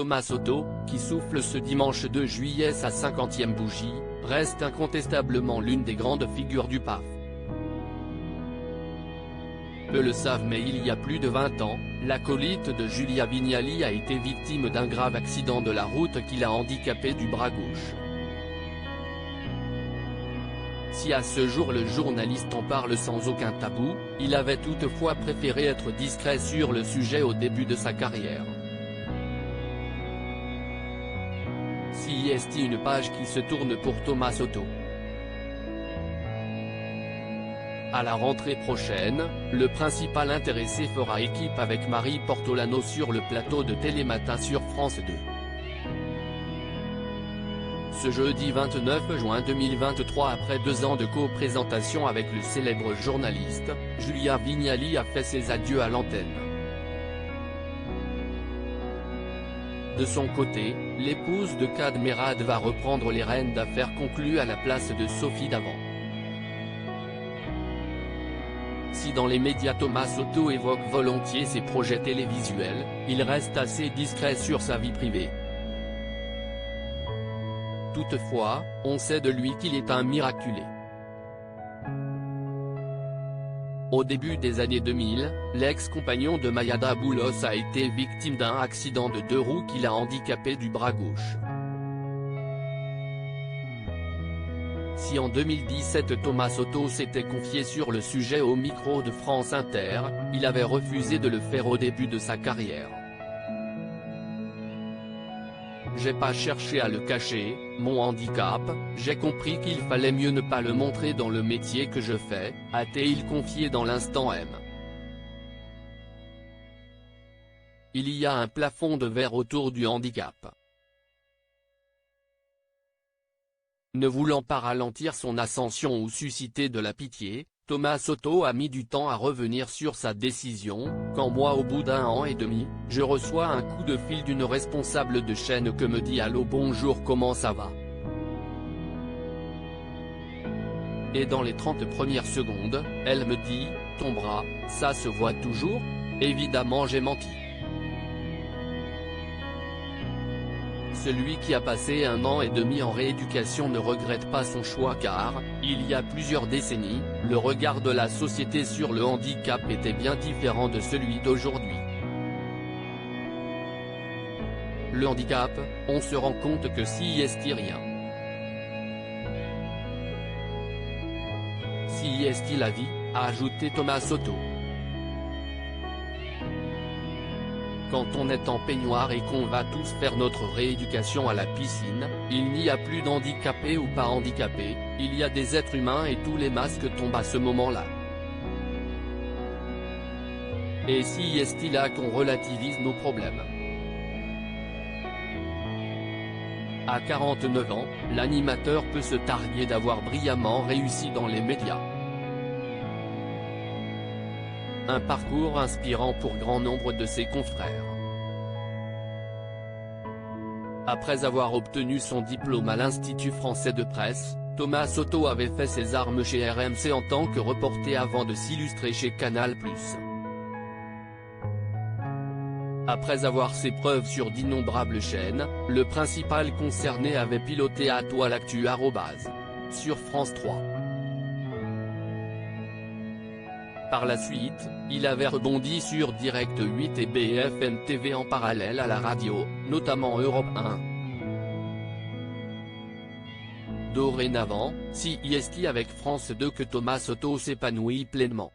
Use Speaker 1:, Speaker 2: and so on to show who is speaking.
Speaker 1: Thomas Soto, qui souffle ce dimanche 2 juillet sa 50e bougie, reste incontestablement l'une des grandes figures du PAF. Peu le savent mais il y a plus de 20 ans, l'acolyte de Julia Vignali a été victime d'un grave accident de la route qui l'a handicapé du bras gauche. Si à ce jour le journaliste en parle sans aucun tabou, il avait toutefois préféré être discret sur le sujet au début de sa carrière. CIST, une page qui se tourne pour Thomas Soto. À la rentrée prochaine, le principal intéressé fera équipe avec Marie Portolano sur le plateau de Télématin sur France 2. Ce jeudi 29 juin 2023, après 2 ans de co-présentation avec le célèbre journaliste, Julia Vignali a fait ses adieux à l'antenne. De son côté, l'épouse de Kad Merad va reprendre les rênes d'affaires conclues à la place de Sophie Davant. Si dans les médias Thomas Soto évoque volontiers ses projets télévisuels, il reste assez discret sur sa vie privée. Toutefois, on sait de lui qu'il est un miraculé. Au début des années 2000, l'ex-compagnon de Mayada Boulos a été victime d'un accident de 2 roues qui l'a handicapé du bras gauche. Si en 2017 Thomas Soto s'était confié sur le sujet au micro de France Inter, il avait refusé de le faire au début de sa carrière. J'ai pas cherché à le cacher, mon handicap, j'ai compris qu'il fallait mieux ne pas le montrer dans le métier que je fais, a-t-il confié dans l'Instant M. Il y a un plafond de verre autour du handicap. Ne voulant pas ralentir son ascension ou susciter de la pitié, Thomas Soto a mis du temps à revenir sur sa décision, quand moi au bout d'1 an et demi, je reçois un coup de fil d'une responsable de chaîne que me dit « Allô bonjour, comment ça va ?» Et dans les 30 premières secondes, elle me dit « Ton bras, ça se voit toujours ?» Évidemment j'ai menti. Celui qui a passé 1 an et demi en rééducation ne regrette pas son choix car, il y a plusieurs décennies, le regard de la société sur le handicap était bien différent de celui d'aujourd'hui. Le handicap, on se rend compte que CIST rien. CIST la vie, a ajouté Thomas Soto. Quand on est en peignoir et qu'on va tous faire notre rééducation à la piscine, il n'y a plus d'handicapés ou pas handicapés, il y a des êtres humains et tous les masques tombent à ce moment-là. Et si est-il là qu'on relativise nos problèmes. À 49 ans, l'animateur peut se targuer d'avoir brillamment réussi dans les médias. Un parcours inspirant pour grand nombre de ses confrères. Après avoir obtenu son diplôme à l'Institut français de presse, Thomas Soto avait fait ses armes chez RMC en tant que reporter avant de s'illustrer chez Canal+. Après avoir ses preuves sur d'innombrables chaînes, le principal concerné avait piloté à toi l'actu sur France 3. Par la suite, il avait rebondi sur Direct 8 et BFM TV en parallèle à la radio, notamment Europe 1. Dorénavant, CIST avec France 2 que Thomas Soto s'épanouit pleinement.